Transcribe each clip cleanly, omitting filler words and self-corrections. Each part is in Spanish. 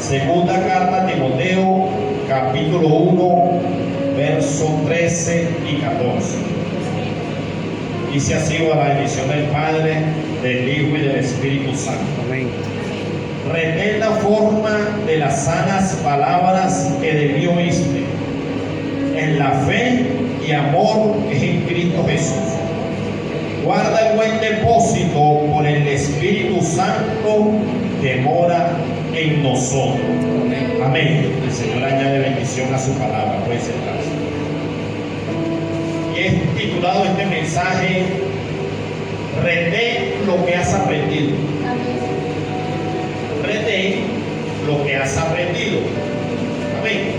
Segunda carta a Timoteo, capítulo 1, versos 13 y 14. Dice así: a la bendición del Padre, del Hijo y del Espíritu Santo. Amén. Retén la forma de las sanas palabras que de mí oíste, en la fe y amor que es en Cristo Jesús. Guarda el buen depósito por el Espíritu Santo que mora en nosotros. Amén. El Señor añade bendición a su palabra. Puede sentarse. Y he titulado este mensaje: retén lo que has aprendido. Retén lo que has aprendido. Amén.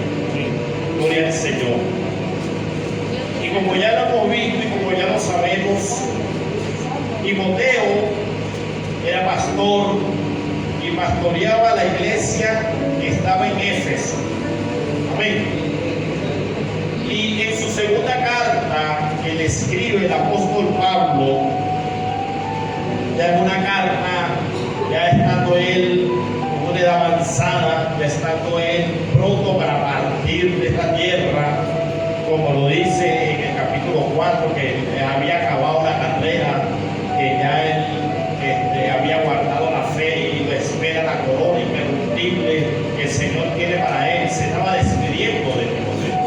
Gloria al Señor. Y como ya lo hemos visto y como ya lo sabemos, Timoteo era pastor y pastoreaba la iglesia que estaba en Éfeso. Amén. Y en su segunda carta que le escribe el apóstol Pablo, ya en una carta, ya estando él en una edad avanzada, ya estando él pronto para partir de esta tierra, como lo dice en el capítulo 4, que había acabado la carrera, que ya él había guardado la fe y espera la corona incorruptible que el Señor tiene para él. Se estaba despidiendo de Timoteo,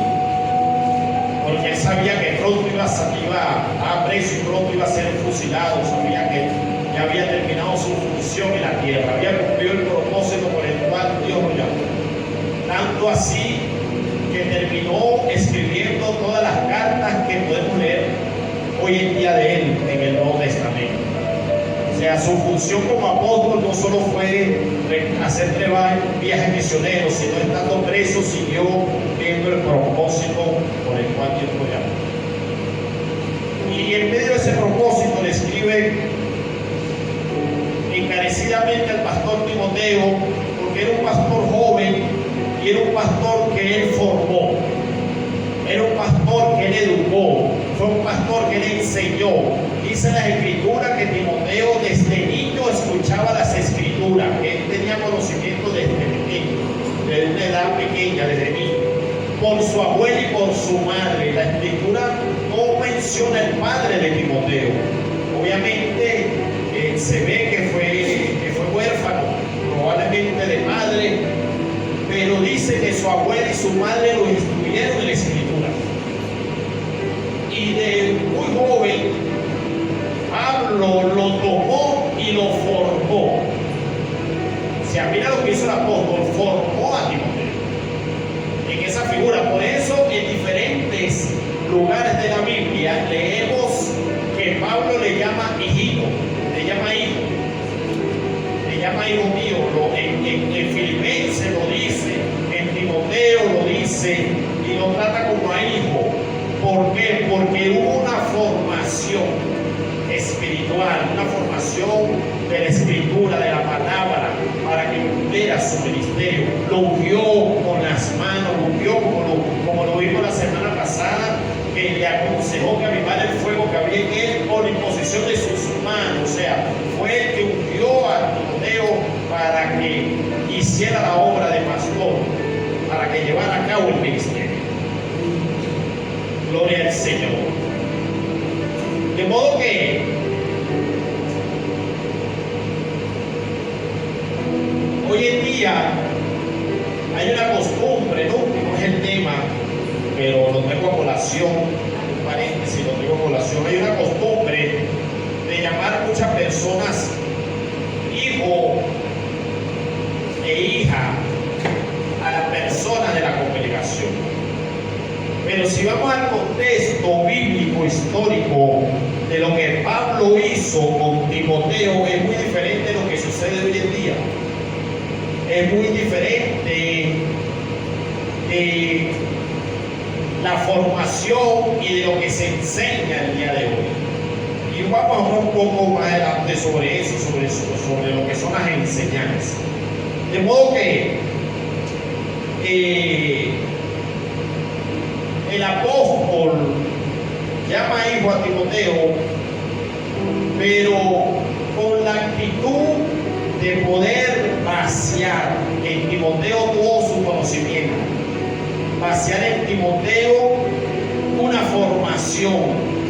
porque él sabía que pronto iba a preso y pronto iba a ser fusilado. Sabía que ya había terminado su función en la tierra, había cumplido el propósito por el cual Dios lo llamó. Tanto así que terminó escribiendo todas las cartas que podemos leer hoy en día de él en el Nuevo Testamento. O sea, su función como apóstol no solo fue hacer viajes misioneros, sino estando preso siguió viendo el propósito por el cual Dios lo llamó. Y en medio de ese propósito le escribe encarecidamente al pastor Timoteo, porque era un pastor joven y era un pastor que él formó, era un pastor que él educó, fue un pastor que él enseñó. Dice la Escritura que Timoteo desde niño escuchaba las Escrituras, que él tenía conocimiento desde pequeño, desde una edad pequeña, desde niño, por su abuela y por su madre. La Escritura no menciona el padre de Timoteo. Obviamente se ve que fue huérfano, probablemente de madre, pero dice que su abuela y su madre lo instruyeron en la Escritura. Y de muy joven, Pablo lo tomó y lo formó. O sea, mira lo que hizo el apóstol: formó a Timoteo en esa figura. Por eso, en diferentes lugares de la Biblia leemos que Pablo le llama hijito, le llama hijo, le llama hijo mío. En Filipenses lo dice, en Timoteo lo dice, y lo trata como a hijo. ¿Por qué? Porque hubo una formación espiritual, una formación de la Escritura, de la palabra, para que cumpliera su ministerio. Lo ungió con las manos, lo ungió como lo vimos la semana pasada, que le aconsejó que avivara el fuego que había en él por imposición de sus manos. O sea, fue el que ungió a Timoteo para que hiciera la obra de pastor, para que llevara a cabo el ministerio. Gloria al Señor. De modo que hoy en día hay una costumbre, no es el tema, pero lo traigo a colación, un paréntesis, lo traigo a colación. Hay una costumbre de llamar a muchas personas hijo e hija a la persona de la congregación. Pero si vamos al contexto bíblico histórico de lo que Pablo hizo con Timoteo, es muy diferente de lo que sucede hoy en día. Es muy diferente de la formación y de lo que se enseña el día de hoy. Y vamos a hablar un poco más adelante sobre eso, sobre lo que son las enseñanzas. De modo que el apóstol llama hijo a Timoteo, pero con la actitud de poder vaciar en Timoteo todo su conocimiento, vaciar en Timoteo una formación,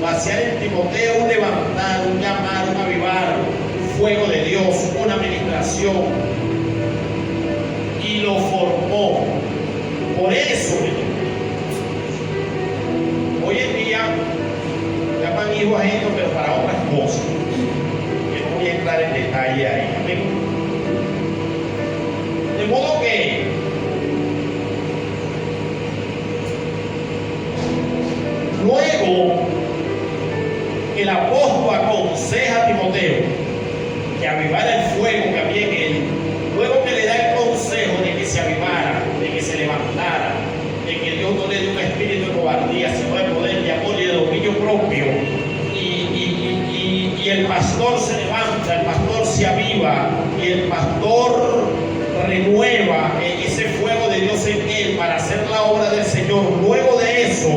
vaciar en Timoteo un levantar, un llamar, un avivar, fuego de Dios, una administración, y lo formó. Por eso, hoy en día llaman hijos ajenos, pero para otras cosas. Yo no voy a entrar en detalle ahí. Amén. De modo que luego el apóstol aconseja a Timoteo que avivara el fuego que había en él, luego que le da el consejo de que se avivara, de que se levantara, de que Dios no le dio un espíritu de cobardía, sino de poder, de amor y de dominio propio, y el pastor se levanta, el pastor se aviva, y el pastor renueva ese fuego de Dios en él para hacer la obra del Señor. Luego de eso,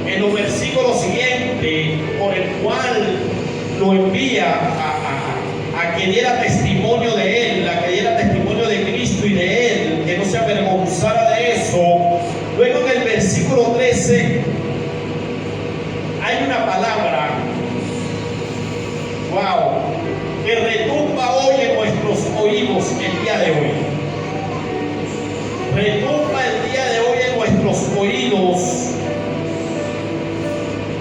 en los versículos siguientes, por el cual lo envía a que diera testimonio de él, a que diera testimonio de Cristo y de él, que no se avergonzara de eso. Luego en el versículo 13 hay una palabra, wow, que retumba hoy en nuestros oídos el día de hoy. Retumba el día de hoy en nuestros oídos,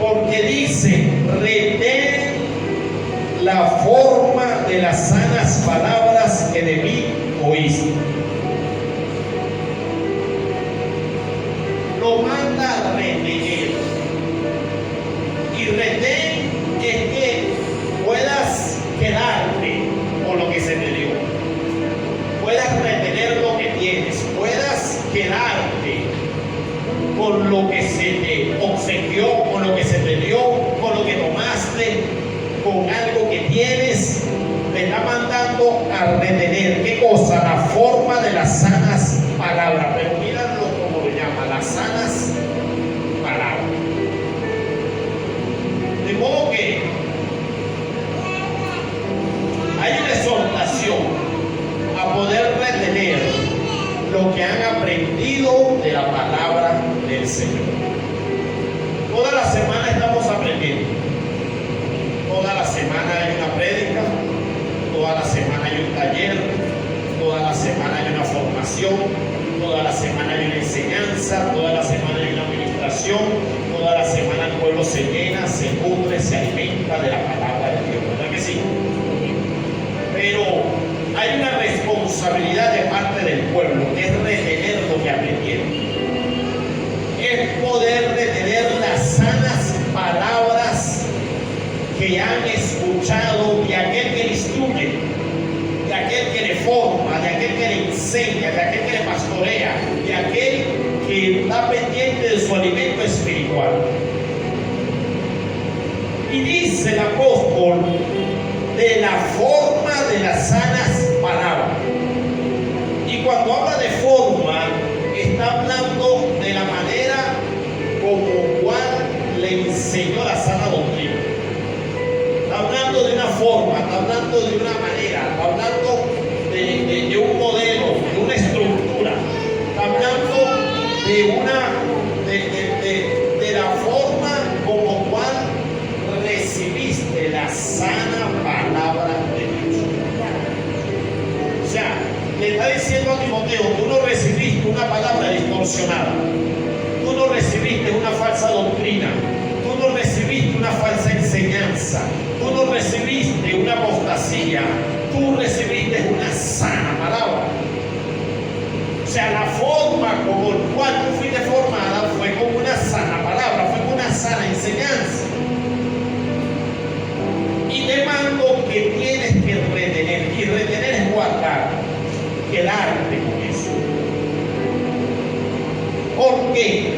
porque dice: retén la forma de las sanas palabras que de mí oíste. Lo manda a retener. Y retén es que puedas quedarte con lo que se te dio, puedas retener lo que tienes, puedas quedarte con lo que se te obsequió, con lo que se te dio, con lo que tomaste, con algo que tienes. Te está mandando a retener, ¿qué cosa? La forma de las sanas palabras. Pero míralo como lo llama, las sanas palabras. De modo que hay una exhortación a poder retener lo que han aprendido de la palabra del Señor. Toda la semana estamos aprendiendo. Toda la semana hay una prédica, toda la semana hay un taller, toda la semana hay una formación, toda la semana hay una enseñanza, toda la semana hay una administración, toda la semana el pueblo se llena, se nutre, se alimenta de la palabra de Dios. ¿Verdad que sí? Pero hay una responsabilidad de parte del pueblo, que es retener lo que aprendieron. Es poder retener las sanas palabras que han escuchado de aquel que le instruye, de aquel que le forma, de aquel que le enseña, de aquel que le pastorea, de aquel que está pendiente de su alimento espiritual. Y dice el apóstol: de la forma de las sanas palabras. Y cuando habla de forma, está hablando de la manera como cual le enseñó la sana doctrina. Está hablando de una forma, está hablando de una manera, está hablando de un modelo, de una estructura, está hablando de la forma como cual recibiste la sana palabra de Dios. O sea, le está diciendo a Timoteo: tú no recibiste una palabra distorsionada, tú no recibiste una falsa doctrina, tú no recibiste una falsa enseñanza, tú no recibiste una apostasía, tú recibiste una sana palabra. O sea, la forma como el cual tú fuiste formada fue como una sana palabra, fue como una sana enseñanza. Y te mando que tienes que retener, y retener es guardar, quedarte con eso. ¿Por qué?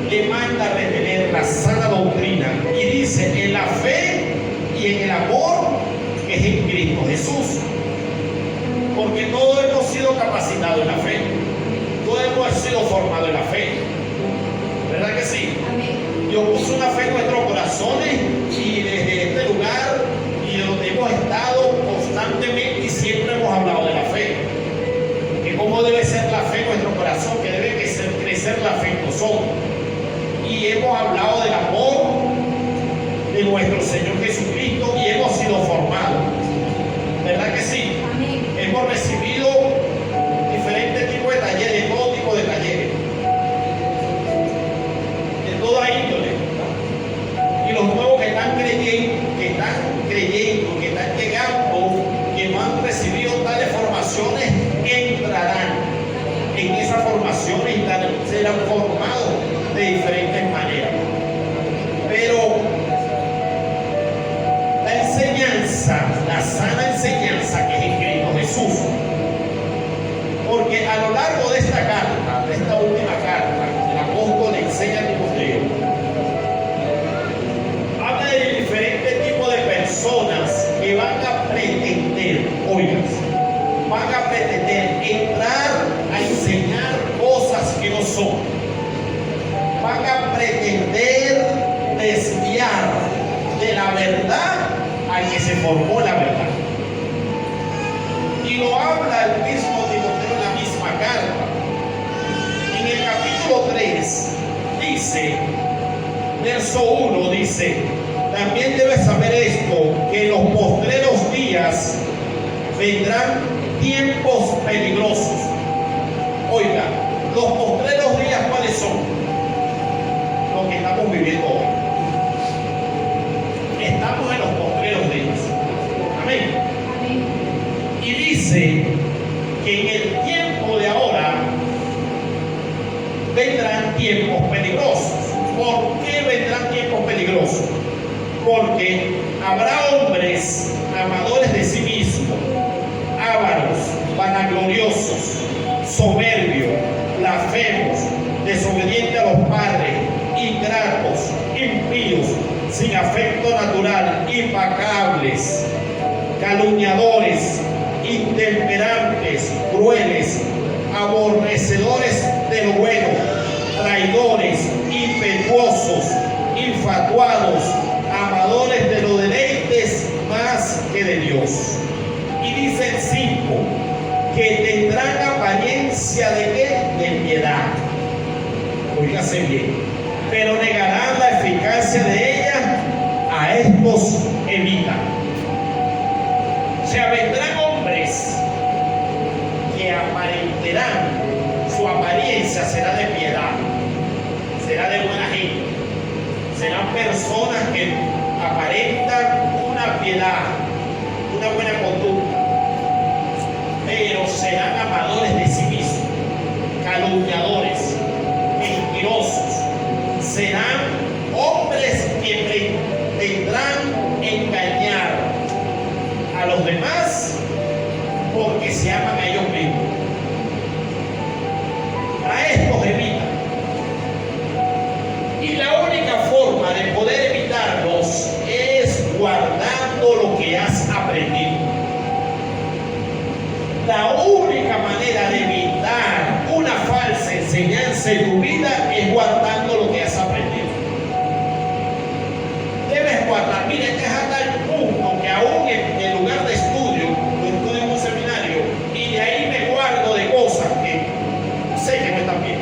Le manda a retener la sana doctrina, y dice: en la fe y en el amor que es en Cristo Jesús. Porque todos hemos sido capacitados en la fe, todos hemos sido formados en la fe. ¿Verdad que sí? Dios puso una fe en nuestros corazones, y desde este lugar y donde hemos estado constantemente y siempre hemos hablado de la fe. formaciones y serán formados de diferentes maneras. Pero la enseñanza, la sana enseñanza que es en Cristo Jesús, porque a lo largo de esta carta, de esta última carta, el apóstol le enseña a Timoteo, habla de diferentes tipos de personas que van a pretender, oigan, van a pretender entrar a enseñar cosas que no son, van a pretender desviar de la verdad a que se formó la verdad. Y lo habla el mismo Timoteo en la misma carta. En el capítulo 3 dice, verso 1 dice, también debes saber esto, que en los postreros días vendrán tiempos peligrosos. Oiga, los postreros días, ¿cuáles son? Lo que estamos viviendo hoy. Estamos en los postreros días. Amén. Y dice que en el tiempo de ahora vendrán tiempos peligrosos. ¿Por qué vendrán tiempos peligrosos? Porque habrá hombres amadores de sí mismos, ávaros, vanagloriosos, soberbios, blasfemos, desobedientes a los padres, ingratos, impíos, sin afecto natural, implacables, calumniadores, intemperantes, crueles, aborrecedores de lo bueno, traidores, impetuosos, infatuados, amadores de los deleites más que de Dios. Y dice el 5, que tendrán apariencia de qué? De piedad. Oígase bien. Pero negarán la eficacia de ella, a estos evitan. O sea, vendrán hombres que aparentarán, su apariencia será de piedad, será de buena gente, serán personas que aparentan una piedad, una buena conducta, pero serán amadores de sí mismos, calumniadores, mentirosos, serán hombres que tendrán engañar a los demás porque se aman a ellos mismos. A estos evitan. Y la única forma de poder evitarlos es guardando lo que has aprendido. La única manera de evitar una falsa enseñanza en tu vida es guardando lo que has aprendido. Debes guardar. Mira, este es hasta el punto que aún en el lugar de estudio, yo estudio en un seminario y de ahí me guardo de cosas que sé que no están bien.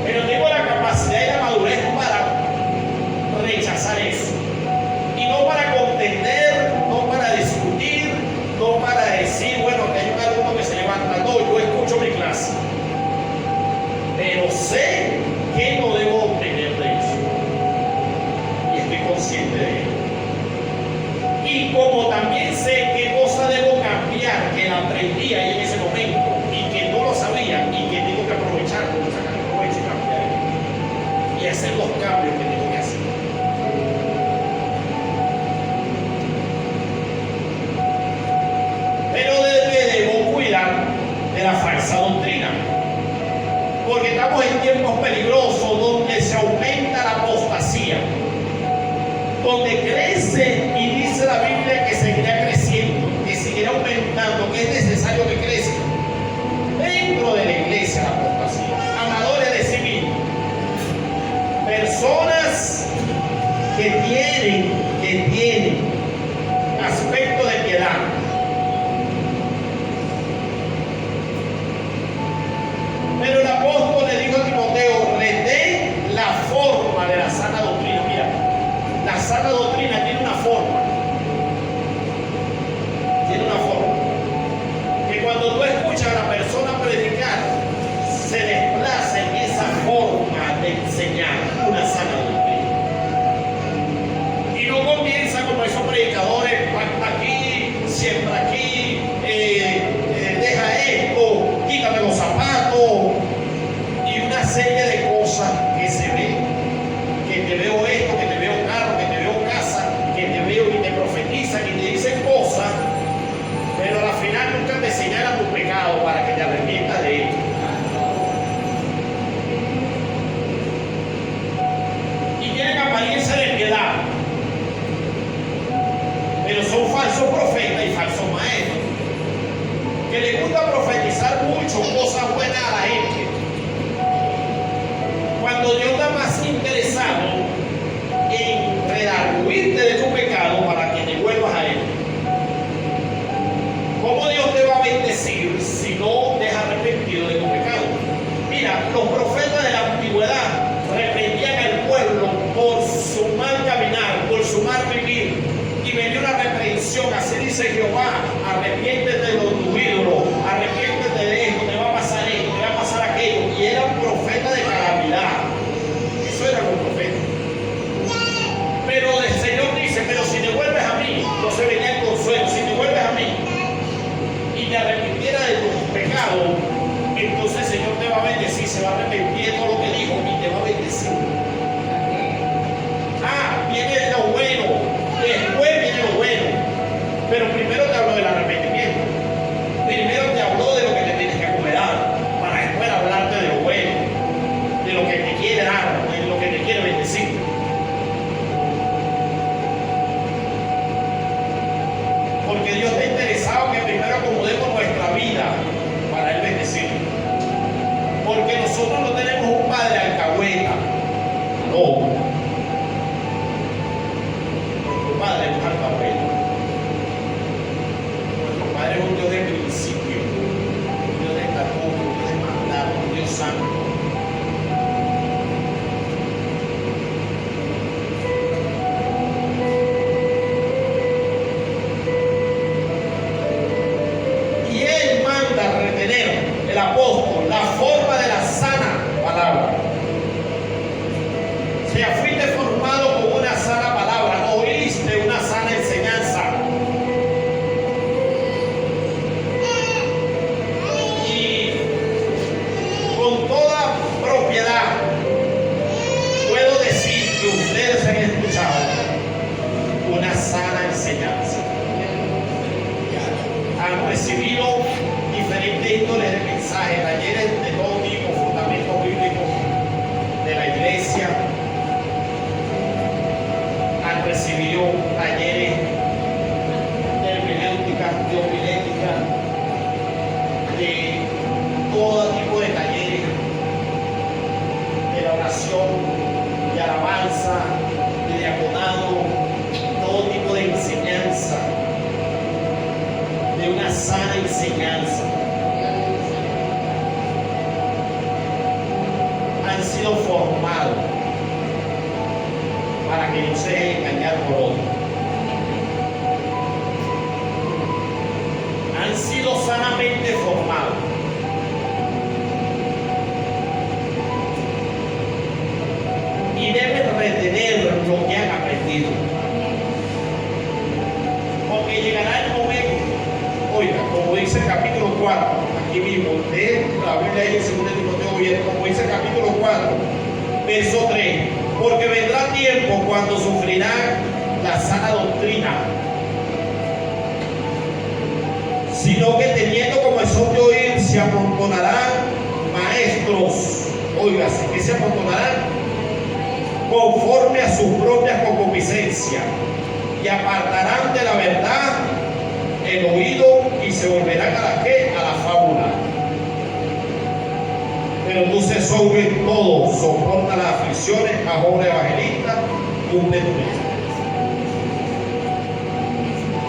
Pero tengo la capacidad y la madurez para rechazar eso. Y no para contender, no para discutir, no para decir, bueno, que hay un alumno que se levanta. No, yo escucho mi clase. Pero sé que no debo obtener de eso. Y estoy consciente de ello. Y como también sé qué cosa debo cambiar, que la aprendí ahí en ese momento, y que no lo sabía, y que tengo que aprovechar, sacar provecho y cambiar. Y hacer los cambios que tengo que hacer. Pero debo cuidar de la falsa doctrina. Porque estamos en tiempos peligrosos donde se aumenta la apostasía, donde crece y dice la Biblia que seguirá creciendo, que seguirá aumentando, que es necesario que crezca dentro de la iglesia la apostasía. Amadores de sí mismos, personas que tienen aspecto de piedad. Pero el apóstol le dijo a Timoteo, retén la forma de la sana doctrina. Mira, la sana doctrina tiene una forma. Pero son falsos profetas y falsos maestros que les gusta profetizar mucho cosas buenas a la gente, cuando Dios está más interesado en redarguirte de tu pecado para que te vuelvas a Él. ¿Cómo Dios te va a bendecir si no te has arrepentido de tu pecado? Mira, los profetas de la antigüedad reprendían al pueblo por su mal caminar, por su mal vivir, y venía una reprensión. Así dice Jehová: arrepiéntete de tu ídolo, arrepiéntete de esto, te va a pasar esto, te va a pasar aquello. Y eran profetas de calamidad. Eso eran los profetas. Pero el Señor dice: pero si te vuelves a mí, no se venía el consuelo. Si te vuelves a mí y te arrepintiera de tus pecados, entonces el Señor te va a bendecir, se va a arrepentir de todo lo que dijo y te va a bendecir. Viene lo bueno, después viene lo bueno, pero primero te habló del arrepentimiento, primero te habló de lo que te tienes que acomodar, para después hablarte de lo bueno, de lo que te quiere dar, de lo que te quiere bendecir. Porque Dios está interesado que primero acomodemos nuestra vida para Él bendecir. Porque nosotros no tenemos un padre alcahueta, no. Nuestro padre es un alcahueta. Nuestro padre es un Dios de principio, un Dios de estatuto, un Dios de mandato, un Dios santo. El apóstol, la forma de la sana palabra. Si fuiste formado con una sana palabra, oíste una sana enseñanza. Y con toda propiedad puedo decir que ustedes han escuchado una sana enseñanza. Han recibido diferentes índoles de mensajes, talleres de todo tipo, fundamentos bíblicos de la iglesia. Han recibido talleres de hermenéutica, de homilética, de todo tipo de talleres, de la oración, de alabanza, de diaconado, todo tipo de enseñanza, de una sana enseñanza. Han sido formados para que no se dejen engañar por otros. Han sido sanamente formados. Y deben retener lo que han aprendido. Porque llegará el momento, oiga, como dice el capítulo 4, aquí mismo, de la Biblia ahí en 2 Timoteo bien, como dice el capítulo 4, verso 3, porque vendrá tiempo cuando sufrirán la sana doctrina, sino que teniendo comezón de oír, se amontonarán maestros, oígase, que se amontonarán conforme a sus propias concupiscencias, y apartarán de la verdad el oído y se volverán a la ¿qué? A la fábula. Pero tú se sobre todo, soporta las aflicciones, a pobre evangelista, cumple tu meta.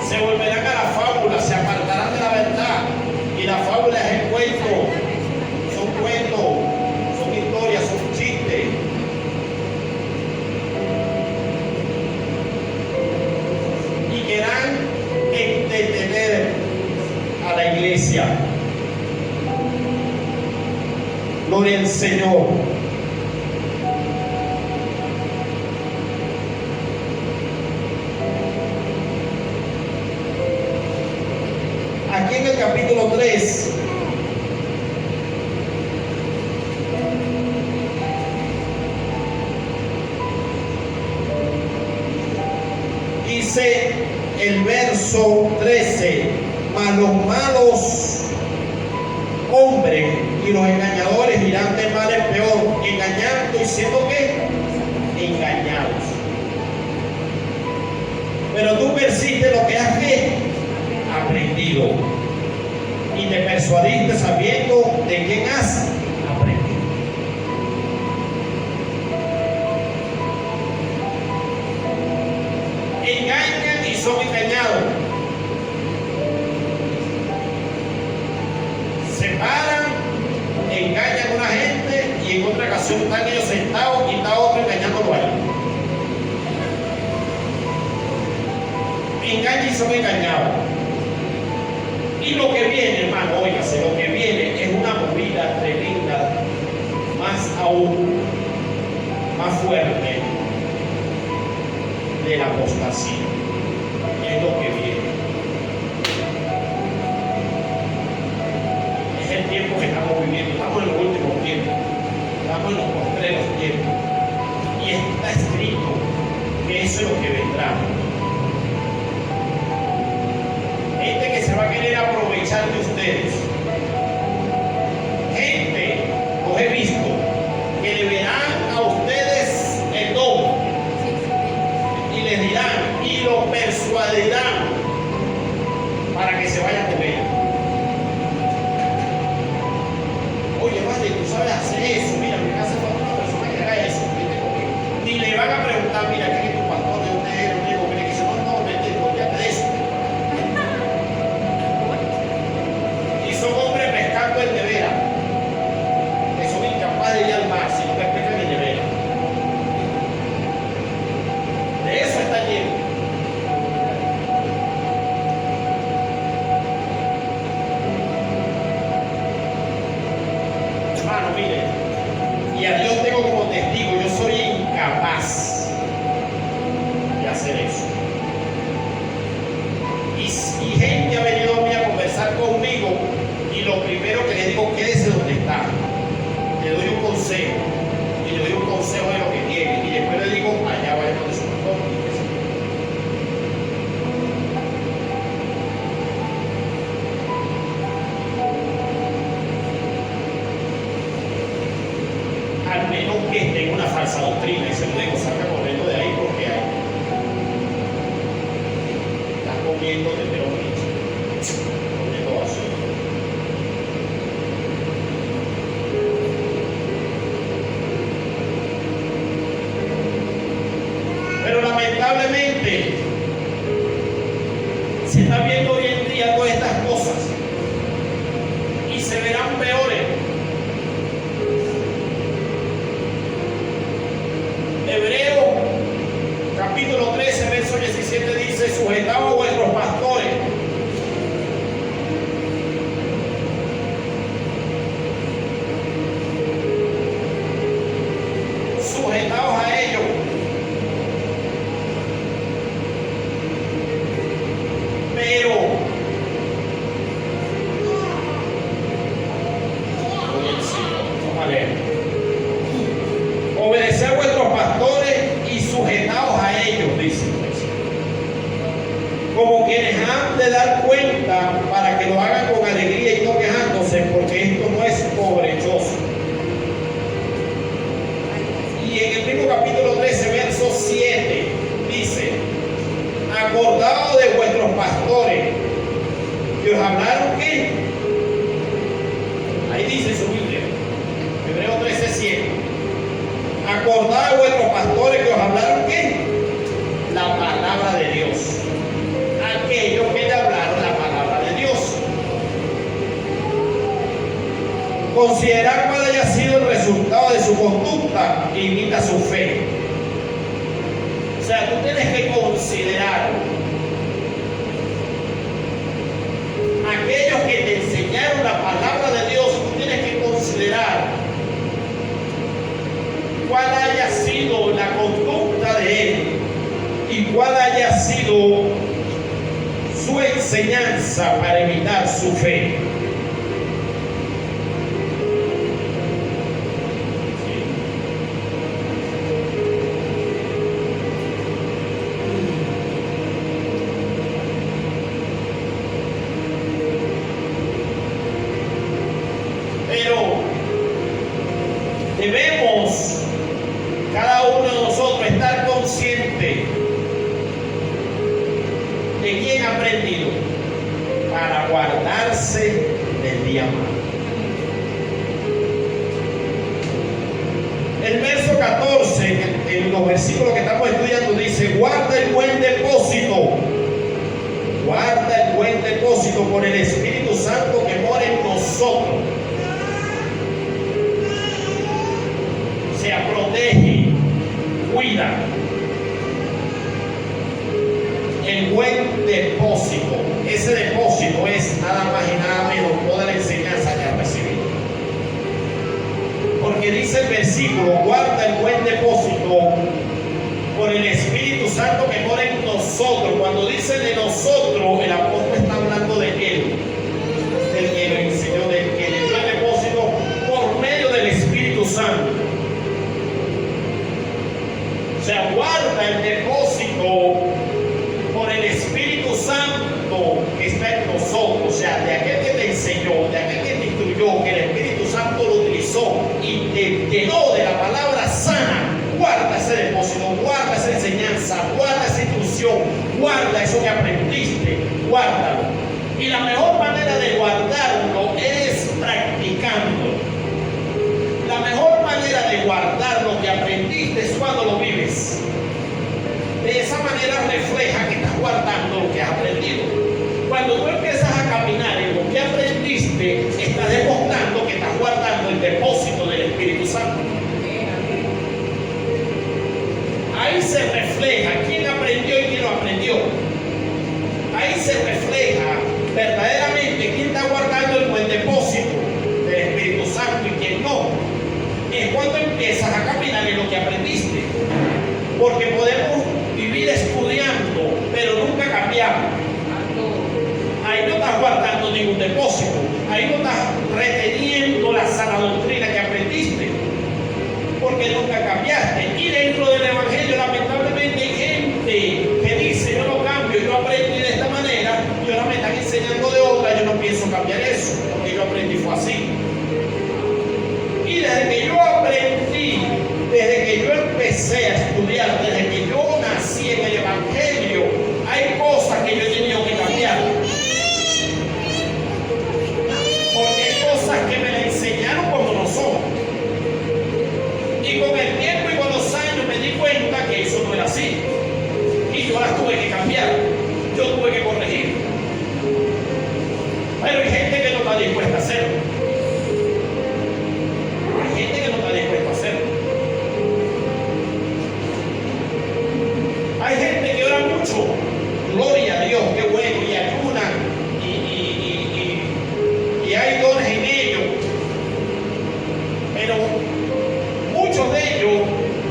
Se volverán a la fábula, se apartarán de la verdad, y la fábula es el cuento, son cuentos, son historias, son chistes. Y querrán entretener a la iglesia. Gloria al Señor. Aquí en el capítulo 3 dice el verso 13: mas los malos hombres y los engañadores irán de mal en peor, engañando y siendo ¿qué? Engañados. Pero tú persiste lo que has aprendido. Y te persuadiste sabiendo de quién has aprendido. Engañan y son engañados. Se paran, engañan a una gente y en otra ocasión están ellos sentados y está otro engañándolo a ellos. Engañan y son engañados. Y lo que viene, hermano, óigase, lo que viene es una movida tremenda, más aún, más fuerte de la apostasía. Es lo que viene. Es el tiempo que estamos viviendo. Estamos en los últimos tiempos. Estamos en los postreros tiempos. Y está escrito que eso es lo que vendrá. Gente que se va a querer aprovechar de ustedes. Gente, los he visto, que le verán a ustedes el don y les dirán y lo persuadirán para que se vayan con ella. Oye, vale, tú sabes hacer eso. Mira, me hace falta una persona que haga eso. Vete conmigo. Ni le van a preguntar, mira, ¿qué es tu pastor? ¿De dónde eres? Digo, mira, que dice, no, vete, olvídate de eso. Son hombres pescando en nevera, que son incapaces de ir al mar, sino que pescan en nevera. De eso está lleno. Hermano, mire, y a Dios tengo como testigo, yo soy incapaz de hacer eso. Y gente ha venido a mí a conversar conmigo. Y lo primero que le digo, quédese donde está. Le doy un consejo. Y le doy un consejo de lo que tiene. Y después le digo, allá vaya donde su pastor. Al menos que esté en una falsa doctrina. Y se lo digo, salga corriendo de ahí porque hay. Estás comiendo de pero comiendo basura. Pero lamentablemente se está viendo hoy en día todas estas cosas y se verán peores. Hebreo capítulo 13 verso 17 dice: sujetaos a vuestros pastores. Sujetaos a ellos. Pero obedeced a vuestros pastores y sujetaos a ellos, dice, como quienes han de dar cuenta, para que lo hagan con alegría y no quejándose, porque esto no es provechoso. Y en el mismo capítulo 13 verso 7 dice: acordaos de vuestros pastores que os hablaron. ¿Qué? Ahí dice su Biblia, Hebreo 13:7. Acordaos de vuestros pastores que os hablaron. ¿Qué? La palabra de Dios. Aquellos que le hablaron la palabra de Dios. Considerar cuál haya sido el resultado de su conducta que imita su fe. O sea, tú tienes que considerar aquellos que te enseñaron la palabra de Dios. Tú tienes que considerar cuál haya sido la conducta de él y cuál haya sido su enseñanza para imitar su fe. Debemos cada uno de nosotros estar consciente aprendido para guardarse del día malo. El verso 14, en los versículos que estamos estudiando, dice: guarda el buen depósito. Guarda el buen depósito por el Espíritu Santo que mora en nosotros. O sea, protege, cuida. El buen depósito. Ese depósito es nada más y nada menos toda la enseñanza que ha recibido. Porque dice el versículo: guarda el buen depósito por el Espíritu Santo que mora en nosotros. Cuando dice de nosotros, el apóstol está hablando de él, del que lo enseñó, del que le dio el depósito por medio del Espíritu Santo. O sea, guarda el depósito por el Espíritu Santo que está en nosotros. O sea, de aquel que te enseñó, de aquel que te instruyó, que el Espíritu Santo lo utilizó y te llenó de la palabra sana. Guarda ese depósito, guarda esa enseñanza, guarda esa instrucción, guarda eso que aprendiste, guárdalo. Y la mejor manera de guardarlo es practicando. La mejor manera de guardar lo que aprendiste es cuando lo vives. De esa manera refleja que estás guardando lo que has aprendido. Cuando tú empiezas a caminar en lo que aprendiste, estás demostrando que estás guardando el depósito del Espíritu Santo. Ahí se refleja quién aprendió y quién no aprendió. Ahí se refleja verdaderamente quién está guardando el buen depósito del Espíritu Santo y quién no. Es cuando empiezas a caminar en lo que aprendiste. Porque podemos vivir estudiando, pero nunca cambiamos. Ahí no estás guardando ningún depósito. Ahí no estás reteniendo la sana doctrina que aprendiste. Porque nunca cambiaste. Y dentro del Evangelio, lamentablemente, hay gente que dice: yo no cambio, yo aprendí de esta manera y ahora me están enseñando de otra, yo no pienso cambiar eso, porque yo aprendí fue así. Y desde que yo aprendí, desde que yo empecé a estudiar, desde que yo nací en el Evangelio, hay cosas que yo he tenido que cambiar. Porque hay cosas que me las enseñaron cuando no son. Y con el tiempo y con los años me di cuenta que eso no era así. Y yo las tuve que cambiar. Yo tuve que corregir. Pero hay gente que no está dispuesta a hacerlo. Hay gente que no está dispuesta a hacerlo. Hay gente que ora mucho. Gloria a Dios, qué bueno. Y ayunan. Y hay dones en ellos. Pero muchos de ellos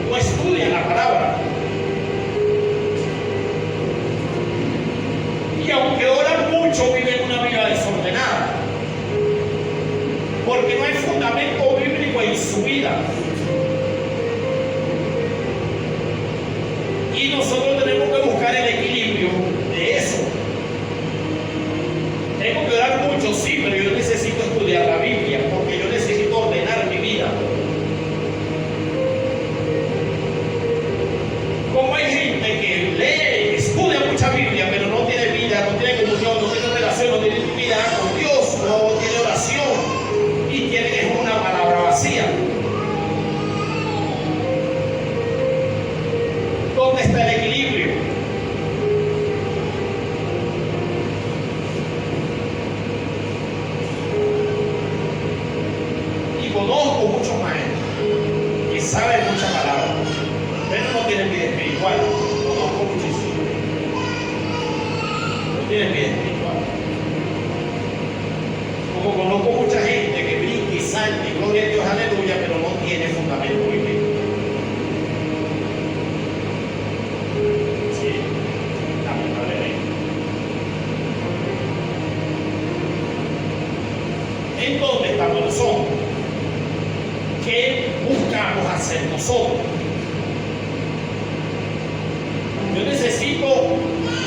no estudian la palabra. Y aunque oran mucho, viven una vida desordenada. Porque no hay fundamento bíblico en su vida. Y nosotros tenemos que buscar el equilibrio de eso. Tengo que orar mucho, sí, pero yo necesito estudiar la Biblia, porque yo necesito ordenar mi vida. Como hay gente que lee, estudia mucha Biblia, pero no tiene vida, no tiene comunión, no tiene relación, no tiene intimidad con Dios, no tiene oración y tiene una palabra vacía. ¿Dónde está el equilibrio? Y conozco muchos maestros que saben muchas palabras, pero no tienen vida espiritual. Conozco muchísimo. No tienen vida espiritual. Como conozco mucha gente que brinca y salta y gloria a Dios, aleluya, pero no tiene fundamento bíblico. Sí, lamentablemente. ¿En dónde estamos nosotros? ¿Qué buscamos hacer nosotros? Yo necesito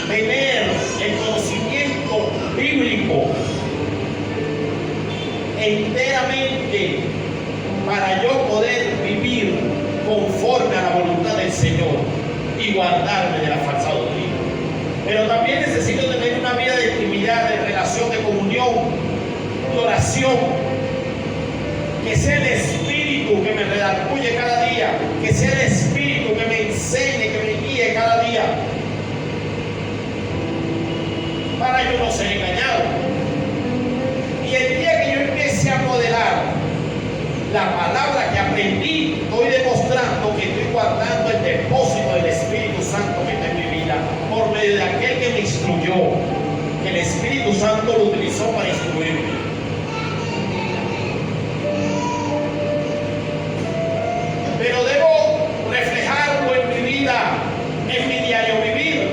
tener el conocimiento bíblico enteramente para yo poder vivir conforme a la voluntad del Señor y guardarme de la falsa doctrina. Pero también necesito tener una vida revelación, que sea el Espíritu que me redarguye cada día, que sea el Espíritu que me enseñe, que me guíe cada día, para yo no ser engañado. Y el día que yo empiece a modelar la palabra que aprendí, estoy demostrando que estoy guardando el depósito del Espíritu Santo que está en mi vida, por medio de aquel que me instruyó, que el Espíritu Santo lo utilizó para instruirme. Pero debo reflejarlo en mi vida, en mi diario vivir.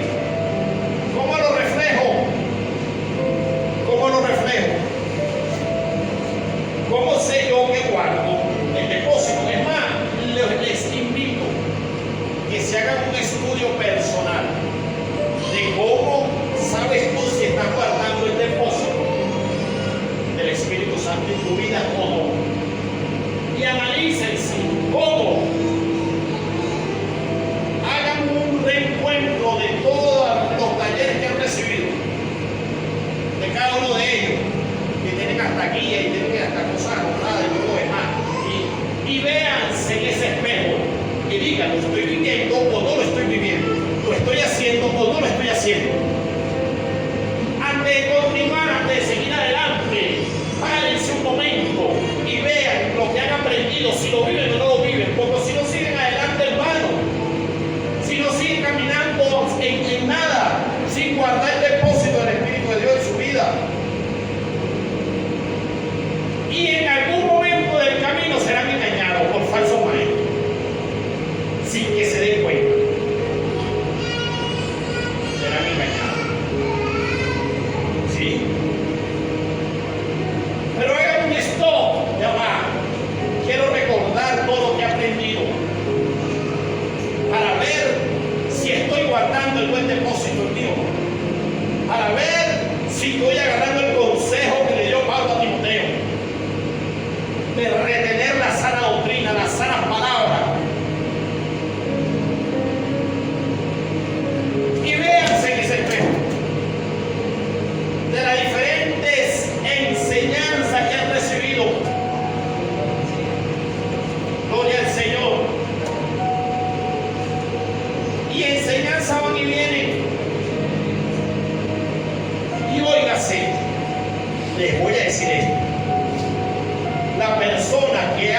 ¿Cómo lo reflejo? ¿Cómo lo reflejo? ¿Cómo sé yo que guardo el depósito? Es más, les invito que se hagan un estudio personal de cómo sabes tú si estás guardando el depósito del Espíritu Santo en tu vida o no. Y analícense cómo. Hagan un reencuentro de todos los talleres que han recibido, de cada uno de ellos, que tienen hasta guía y tienen hasta cosas anotadas y todo lo demás. Y véanse en ese espejo y digan, ¿lo estoy viviendo o no lo estoy viviendo? ¿Lo estoy haciendo o no lo estoy haciendo? Antes de continuar, antes de seguir adelante, párense un momento y vean lo que han aprendido, si lo viven o no lo viven, porque si no siguen adelante, hermano, si no siguen caminando en nada, sin guardar el depósito del Espíritu de Dios en su vida. Y en algún momento del camino serán engañados por falsos maestros, sin que se den cuenta. Serán engañados. ¿Sí? Pero hagan un stop, ya va. Quiero recordar todo lo que he aprendido para ver si estoy guardando el buen depósito en Dios, para ver si estoy agarrando el consejo que le dio Pablo a Timoteo, de retener la sana doctrina, las sanas palabras. Y véanse en ese espejo de las diferentes enseñanzas que han recibido. Gloria al Señor. Y enseñanzas van y vienen. Y óigase, les voy a decir esto. La persona que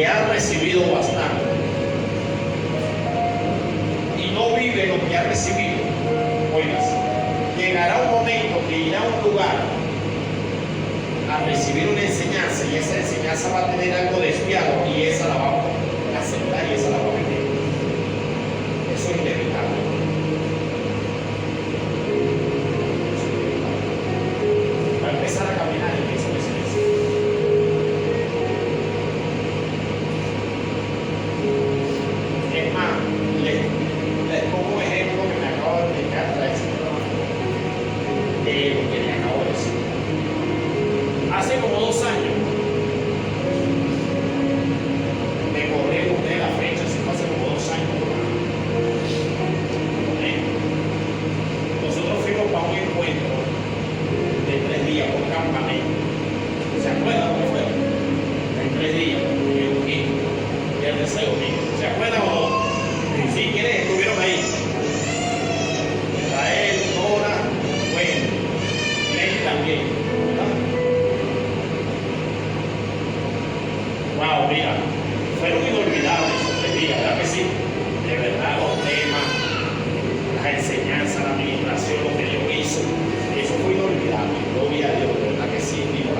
ha recibido bastante y no vive lo que ha recibido, oigas, llegará un momento que irá a un lugar a recibir una enseñanza y esa enseñanza va a tener algo desviado y esa la va a aceptar y esa la va a vender. Eso es inevitable. Va a empezar a caminar en eso. Es más, les pongo un ejemplo que me acabo de explicar de lo que le acabo de decir. Hace como 2 años, me corrí de la fecha, si fue hace como 2 años. Nosotros fuimos para un encuentro de 3 días, por campamento. ¿Se acuerdan cómo fue? En 3 días, viernes, sábado, domingo. ¿Se acuerdan o no? Sí, ¿quiénes estuvieron ahí? Israel, Nora, bueno, Lenny también, ¿verdad? Wow, mira, fueron inolvidables esos 3 días, ¿verdad que sí? De verdad, los temas, las enseñanzas, la administración, lo que Dios hizo, eso fue inolvidable. Gloria a Dios, ¿verdad que sí? Digo,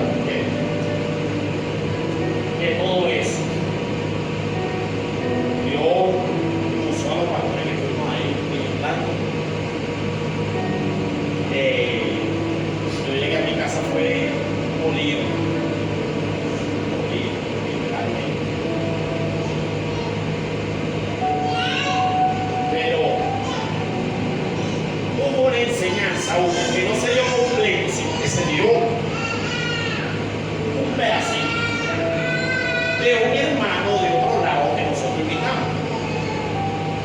de todo eso. Dios usó a los pastores que fuimos ahí ministrando. Yo llegué a mi casa, fue molido, literalmente. Pero hubo una enseñanza, que no se dio completo, sino que se dio un pedacito de un hermano de otro lado que nosotros invitamos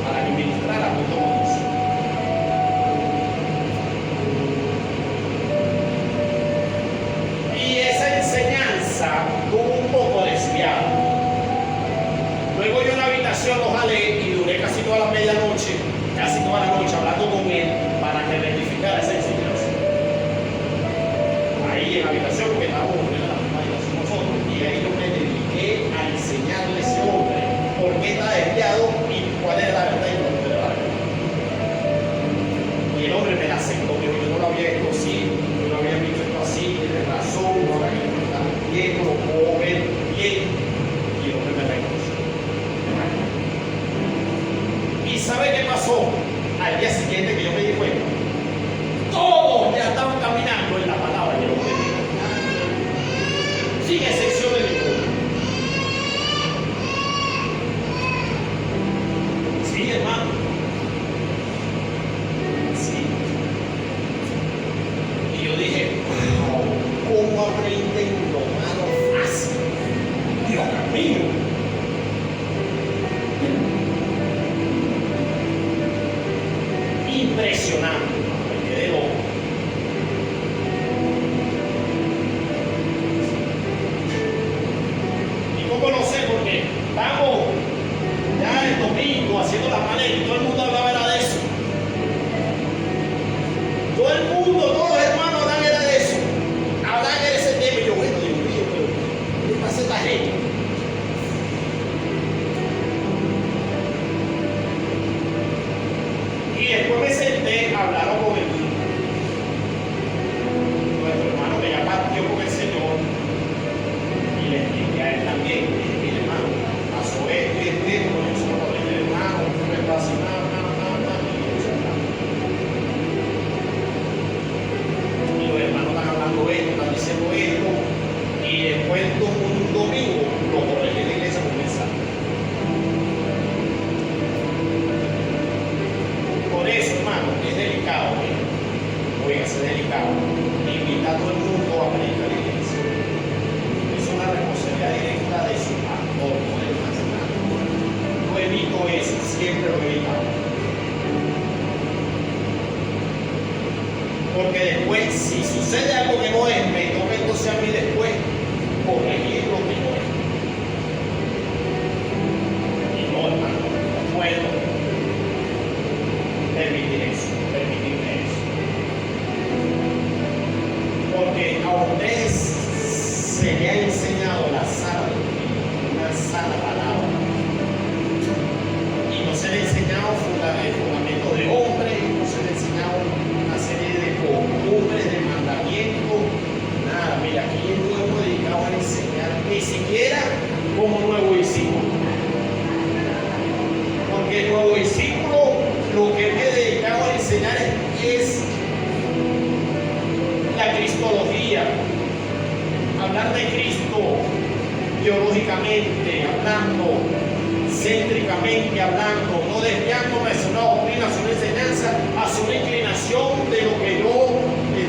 para que ministrara junto con nosotros. Todo el mundo, todos los hermanos hablan era de eso. Hablan de ese tema. Y yo, bueno, Dios mío, pero ¿qué pasa a esta gente? Y después me senté, hablaron con nuestro hermano que ya partió con el Señor. Y le expliqué a él también. Le dije, mire, hermano, pasó esto y esto, con eso no podía el hermano, no me pasa nada. Están diciendo esto, y después un domingo lo corregí en la iglesia con mensaje. Por eso, hermano, es delicado, oiga, es delicado. Invita a todo el mundo a predicar la iglesia. Es una responsabilidad directa de su pastor, no de más nada. Yo evito eso, siempre lo he evitado. Porque después, si sucede algo que no es, me toca entonces a mí después corregir lo que no es. Y no, hermano, no puedo permitirme eso. Porque a ustedes se le ha enseñado la sana doctrina, una sana palabra. Y no se le ha enseñado fundamentos de hombre, no se le ha enseñado una serie de costumbres, de mandamientos, nada. Mira, aquí yo hemos dedicado a enseñar, ni siquiera como nuevo discípulo. Porque el nuevo discípulo, lo que me he dedicado a enseñar es la cristología, hablar de Cristo teológicamente hablando, céntricamente hablando, no desviándome a una doctrina, a una enseñanza, a una inclinación de lo que yo,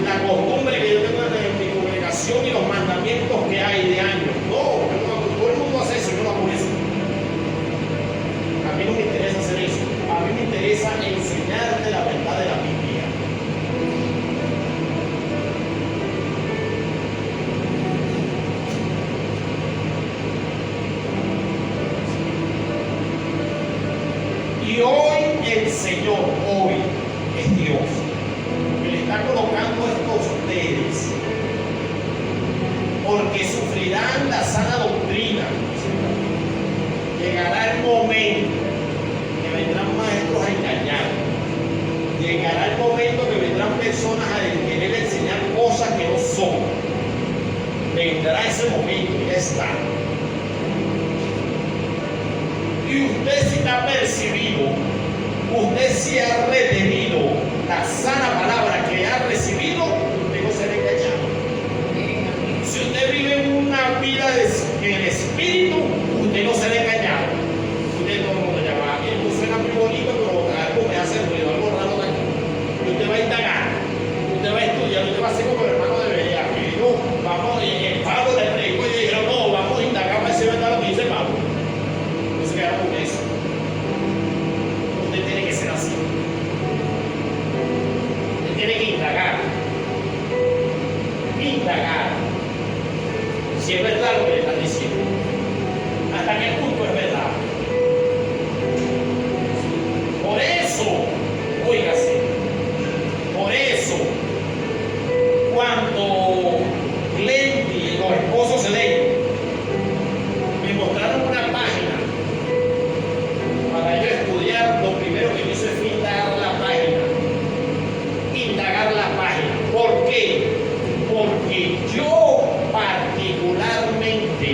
la costumbre que yo tengo en mi congregación y los mandamientos que hay de años. No, todo el mundo hace eso, yo no hago eso. A mí no me interesa hacer eso, a mí me interesa enseñarte la verdad de la Biblia. Y hoy el Señor, hoy es Dios, que le está colocando estos ustedes, porque sufrirán la sana doctrina. Llegará el momento que vendrán maestros a engañar. Llegará el momento que vendrán personas a querer enseñar cosas que no son. Vendrá ese momento, ya está. Y usted si está percibido, usted si ha retenido la sana palabra que ha recibido, usted no será engañado. Si usted vive una vida en el espíritu, usted no será engañado. Usted todo el mundo llama, esto suena muy bonito, pero algo me hace ruido, algo raro de aquí. Y usted va a indagar, usted va a estudiar, usted va a hacer como el hermano de Berea. Y dijo, vamos, el Pablo le predicó y dijeron, no, vamos a indagar para ver si es verdad lo que dice Pablo. Entonces quedamos con eso. Usted tiene que ser así. Usted tiene que indagar. Si es verdad lo que le están diciendo. ¿Hasta qué punto es verdad? Por eso, óigase, por eso, cuando Glenn y los esposos de Ley me mostraron una página para yo estudiar, lo primero que hice fue indagar la página. ¿Por qué? Porque yo particularmente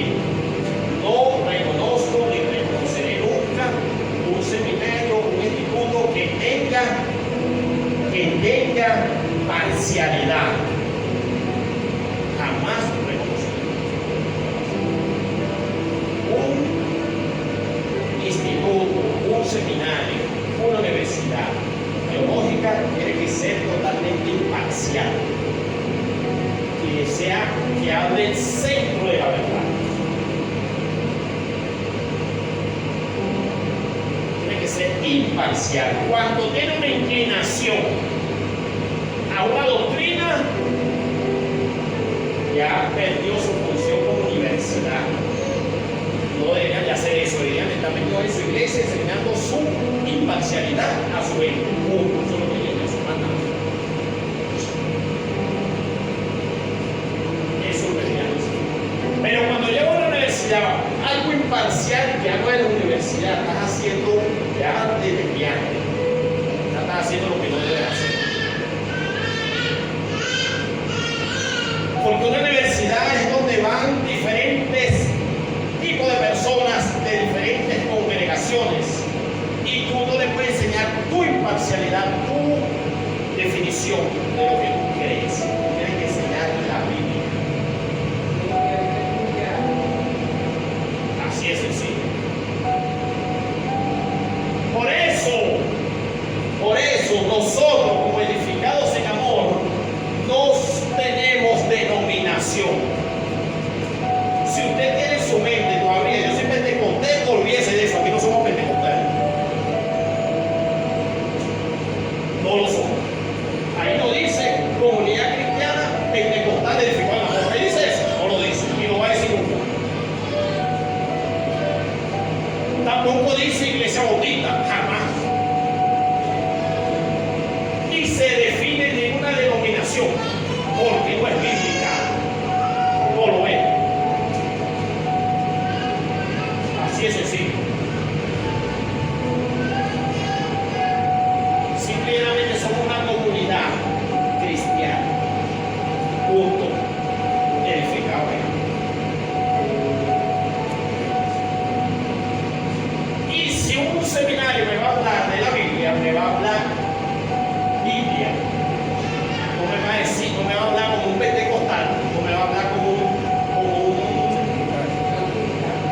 no reconozco ni reconoceré nunca un seminario, un instituto que tenga parcialidad. Jamás reconoceré. Un instituto, un seminario, una universidad teológica tiene que ser totalmente imparcial. Que hable el centro de la verdad. Tiene que ser imparcial. Cuando tiene una inclinación a una doctrina, ya perdió su función como universidad. No deberían de hacer eso, deberían de estar metidos en su iglesia enseñando su imparcialidad a su vez. Eso es lo que ellos mandan. parcial ya no es la universidad, estás haciendo ya de viaje. Ya estás haciendo lo que no debes hacer. Porque una universidad es donde van diferentes tipos de personas de diferentes congregaciones y tú no le puedes enseñar tu imparcialidad, tu definición de lo que tú crees. Tienes que enseñar la Biblia. Así es sencillo. Por eso nosotros como edificados en amor no tenemos denominación. Si usted tiene en su mente todavía, yo soy pentecostés, olvídese de eso, aquí no somos pentecostales. No lo somos. Ahí no dice comunidad cristiana pentecostal edificada en amor. ¿Ahí dice eso? No lo dice y no va a decir nunca. Tampoco dice iglesia bautista, jamás. Ni se define ninguna denominación, porque no es bíblica. No lo es. Así es sencillo. Simplemente somos una comunidad cristiana. Punto. Edificado en. Y si un seminario me va a hablar de la Biblia, me va a hablar Biblia. No me va a decir, no me va a hablar como un pentecostal, no me va a hablar como un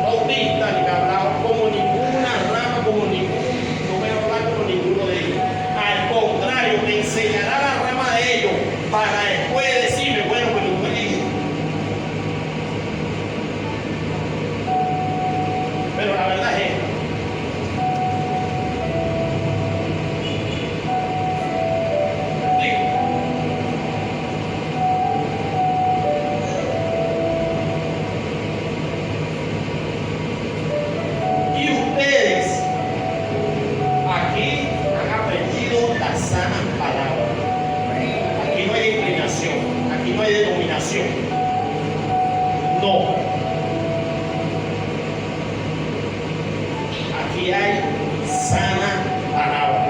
bautista, ni me va a hablar como ninguna rama, no me va a hablar como ninguno de ellos. Al contrario, me enseñará la rama de ellos para después decirme, bueno, pero tú eres. Pero la verdad es esta. Y ustedes aquí han aprendido la sana palabra. Aquí no hay inclinación, aquí no hay denominación. No. Aquí hay sana palabra.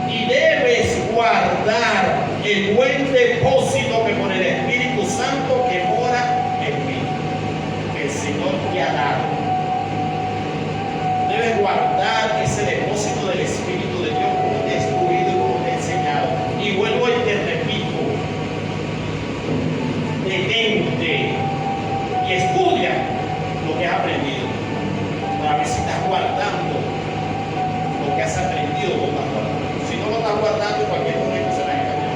Y debes guardar el buen depósito que por el Espíritu Santo que mora en mí, que el Señor te ha dado. Debes guardar ese depósito del Espíritu de Dios como te he instruido y como te he enseñado. Y vuelvo y te repito, detente y estudia lo que has aprendido para ver si estás guardando lo que has aprendido, lo estás guardando. Si no lo estás guardando, en cualquier momento se va a engañar,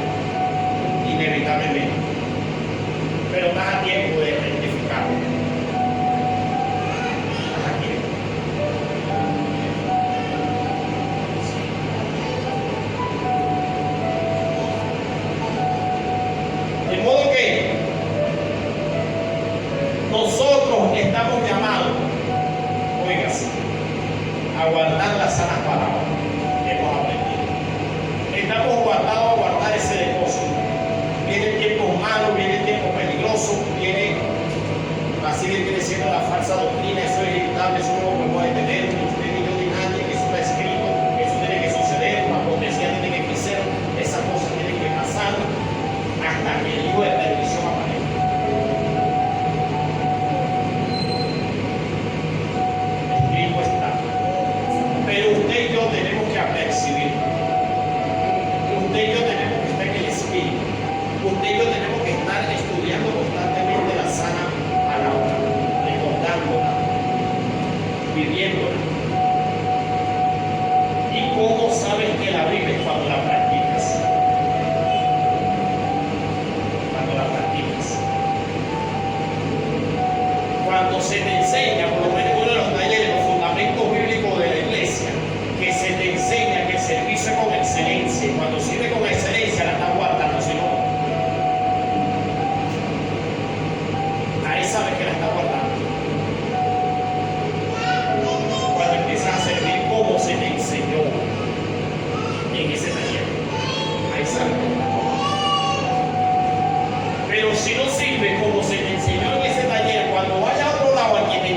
inevitablemente. Pero estás a tiempo de rectificarlo. Estás a tiempo. De modo que nosotros estamos llamados, oigas, a guardar las sanas palabras que hemos aprendido. Estamos guardados a guardar ese depósito. Vienen tiempos malos, vienen tiempos peligrosos, viene, así viene siendo la falsa doctrina, eso es inevitable, eso no lo podemos detener, ni usted ni yo ni nadie, que eso está escrito, que eso tiene que suceder, una profecía tiene que crecer, esas cosas tienen que pasar hasta que el Hijo de perdición aparezca. Escrito está. Pero usted y yo tenemos que apercibir. Usted y yo tenemos que estar en el Espíritu. Usted y yo tenemos que estar estudiando constantemente la sana palabra, recordándola, viviéndola. ¿Y cómo sabes que la vives? Cuando la practicas. Cuando la practicas. Cuando se te enseña, por lo menos uno de los talleres, los fundamentos bíblicos de la iglesia, que se te enseña que el servicio es con excelencia, y cuando sirve con excelencia la estás guardando, si no, ahí sabes que la estás guardando. Cuando empiezas a servir como se te enseñó en ese taller, ahí sabes que la estás guardando. Pero si no sirve como se te enseñó en ese taller, cuando vaya a otro lado a quien te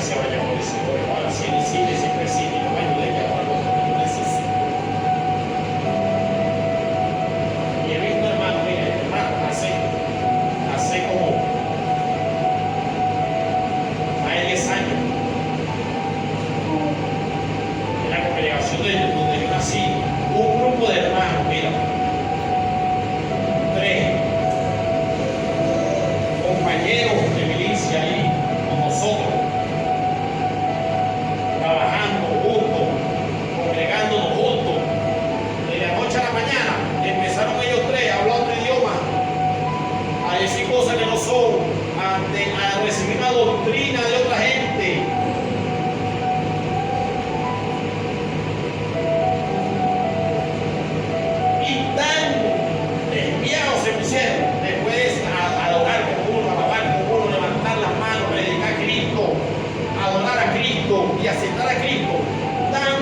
se vaya con el Señor. Ahora sí, siempre sí, y no me ayude a llevar lo que yo necesito. Y he visto, hermano, mire, hermano, hace como más de 10 años, en la congregación donde yo nací, un grupo de hermanos, mira, 3 compañeros de milicia ahí con nosotros, trabajando juntos, congregándonos juntos. De la noche a la mañana empezaron ellos 3 a hablar otro idioma, a decir cosas que no son, a recibir una doctrina de otra gente. Y tan desviados se pusieron después a adorar con uno, a alabar con uno, levantar las manos, predicar a Cristo, adorar a Cristo y aceptar a Cristo. Tan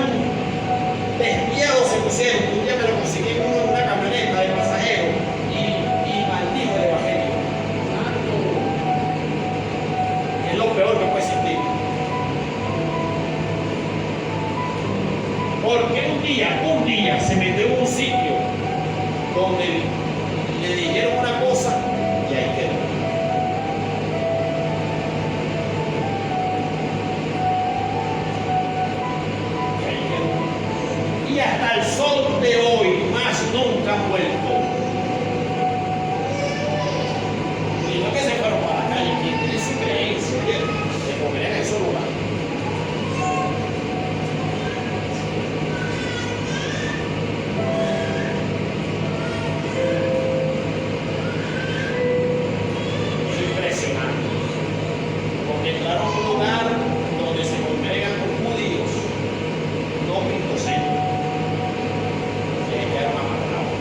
desviados se pusieron. Un día me lo conseguí en una camioneta de pasajeros y maldijo el evangelio. Es lo peor que puede existir. Porque un día se metió en un sitio donde le dijeron una cosa y ahí quedó. Y hasta el sol de hoy más nunca han vuelto. Y no que se fueron para la calle, quien tiene su creencia, se congregan en esos lugares. Es impresionante. Porque entraron a un lugar donde se congregan con judíos, no cristocéntricos. Quedaron amarrados.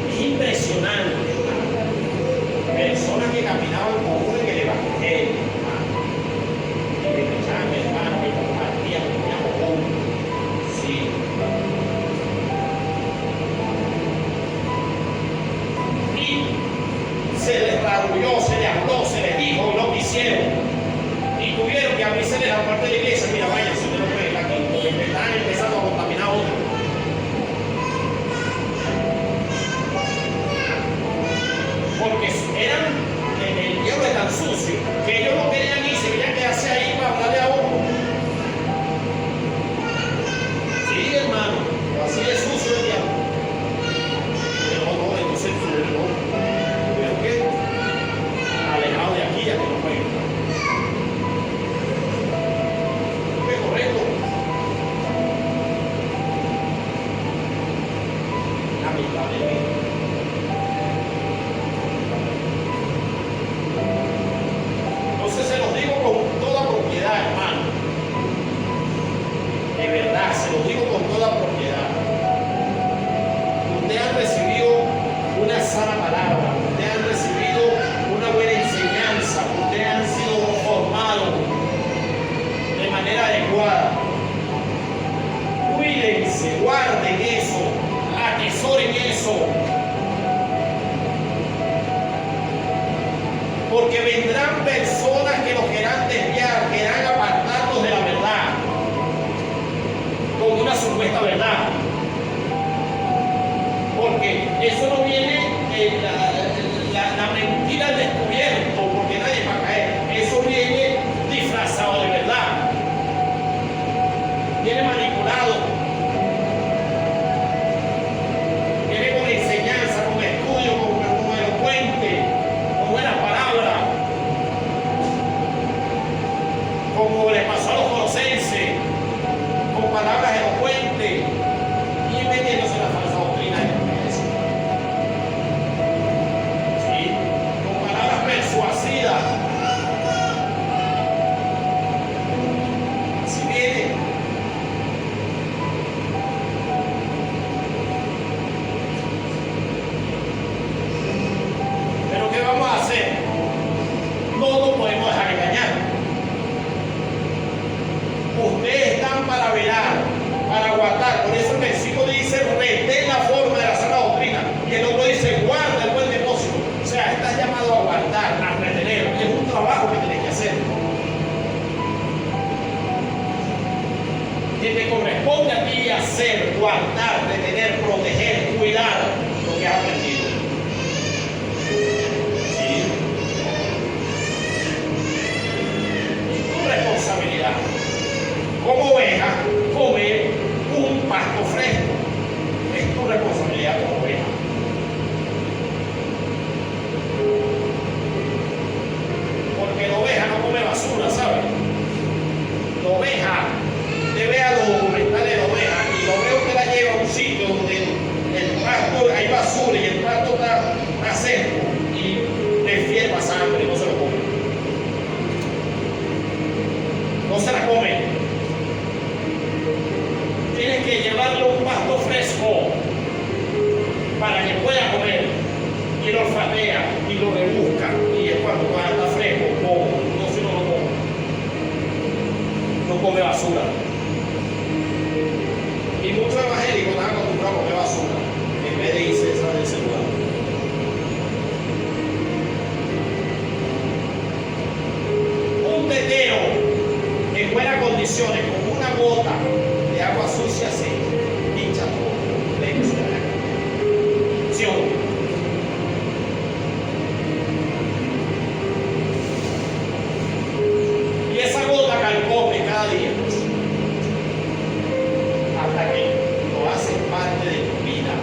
Es impresionante, hermano. Personas que caminaban con uno en el evangelio, hermano. Que me escuchaban, hermano, que compartían, que comíamos juntos. Sí. Y se les rarulló, se les habló, se les dijo y no quisieron. Y tuvieron que abrirse la puerta de la iglesia. Mira, váyanse, usted no puede estar aquí, porque están empezando a contaminar a otros. Porque el diablo es tan sucio que ellos no querían irse, querían quedarse ahí para hablarle a uno. Sí, hermano, así es sucio el diablo. No, entonces no. ¿Pero qué? Alejado de aquí, ya que no puede estar. Correcto. Lamentablemente. Entonces se los digo con toda propiedad, hermano. De verdad, se los digo con toda propiedad. Ustedes han recibido una sana palabra, ustedes han recibido una buena enseñanza, ustedes han sido formados de manera adecuada. Cuídense, guarden eso, atesoren eso. Porque vendrán personas que los querrán desviar, querrán apartarnos de la verdad, con una supuesta verdad. Porque eso no viene la mentira al descubierto, porque nadie va a caer. Eso viene disfrazado de verdad. Viene manipulado. Viene con enseñanza, con estudio, con elocuente, con buenas palabras. Como le pasó a los colosenses, con palabras elocuentes y metiéndose en la falsa doctrina de la iglesia. hacer, guardar, detener, proteger, cuidar lo que has aprendido. ¿Sí? Tu responsabilidad como oveja, comer un pasto fresco. Es tu responsabilidad como oveja. Porque la oveja no come basura, ¿sabes? La oveja, te vea los documentales de la oveja y lo veo que la lleva a un sitio donde el pasto hay basura y el pasto está seco y despierta sangre y no se lo come. No se la come. Tienes que llevarle un pasto fresco para que pueda comer y lo olfatea y lo rebusca y es cuando está fresco, como no, si no lo come. No come basura. Y muchos evangélicos están acostumbrados a comer basura en vez de irse de ese lugar. Un tetero en buenas condiciones, con una gota de agua sucia se pincha todo. ¿Sí o no? Y esa gota calcome cada día, pues, hasta que lo hace parte de tu vida.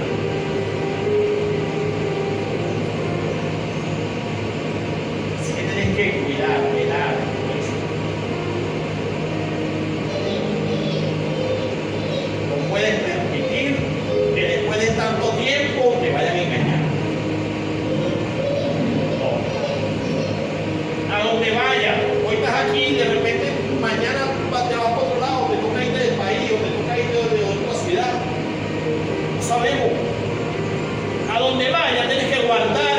Así que tienes que cuidar, velar por eso. No puedes permitir que después de tanto tiempo te vayan a engañar. No. A donde vaya, hoy estás aquí y de repente mañana te vas para otro lado, te toca irte del país o te toca irte de otra ciudad. No sabemos. A donde vaya tienes que guardar